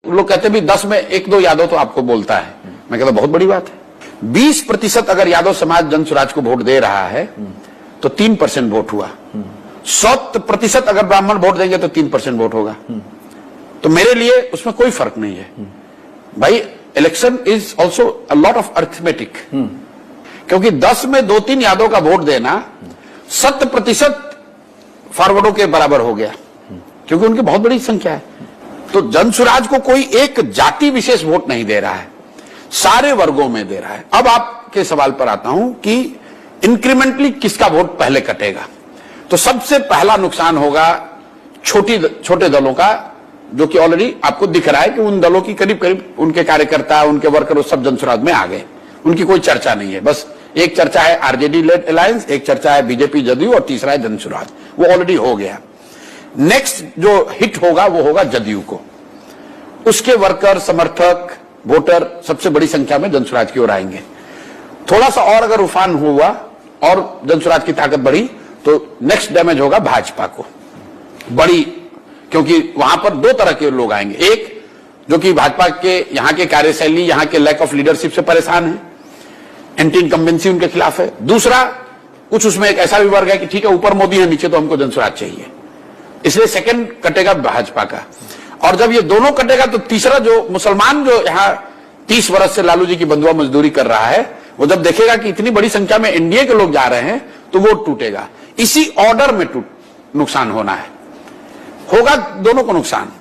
लोग कहते भी 10 में 1-2 यादव तो आपको बोलता है। मैं कहता बहुत बड़ी बात है। 20% अगर यादव समाज जनसुराज को वोट दे रहा है तो 3% वोट हुआ। 100% अगर ब्राह्मण वोट देंगे तो 3% वोट होगा। तो मेरे लिए उसमें कोई फर्क नहीं है भाई। Election is also a lot of arithmetic, क्योंकि 10 में 2-3 यादव का वोट देना 100% फॉरवर्डों के बराबर हो गया, क्योंकि उनकी बहुत बड़ी संख्या है। तो जनसुराज को कोई एक जाति विशेष वोट नहीं दे रहा है, सारे वर्गों में दे रहा है। अब आपके सवाल पर आता हूं कि इंक्रीमेंटली किसका वोट पहले कटेगा। तो सबसे पहला नुकसान होगा छोटे दलों का, जो कि ऑलरेडी आपको दिख रहा है कि उन दलों की करीब करीब उनके कार्यकर्ता, उनके वर्कर सब जनसुराज में आ गए। उनकी कोई चर्चा नहीं है, बस एक चर्चा है आरजेडी लेड अलायंस, एक चर्चा है बीजेपी जदयू और तीसरा है जनसुराज। वो ऑलरेडी हो गया। नेक्स्ट जो हिट होगा वो होगा जदयू को। उसके वर्कर, समर्थक, वोटर सबसे बड़ी संख्या में जनसुराज की ओर आएंगे। थोड़ा सा और अगर उफान हुआ और जनसुराज की ताकत बढ़ी तो नेक्स्ट डैमेज होगा भाजपा को बड़ी, क्योंकि वहां पर 2 तरह के लोग आएंगे। एक जो कि भाजपा के यहां के कार्यशैली, यहां के लैक ऑफ लीडरशिप से परेशान है, एंटी इनकम्बेंसी उनके खिलाफ है। दूसरा कुछ उसमें एक ऐसा भी वर्ग है कि ठीक है ऊपर मोदी है, नीचे तो हमको जनसुराज चाहिए, इसलिए सेकंड कटेगा भाजपा का। और जब ये दोनों कटेगा तो तीसरा जो मुसलमान जो यहां 30 वर्ष से लालू जी की बंधुआ मजदूरी कर रहा है, वो जब देखेगा कि इतनी बड़ी संख्या में एनडीए के लोग जा रहे हैं तो वोट टूटेगा। इसी ऑर्डर में नुकसान होना है, होगा दोनों को नुकसान।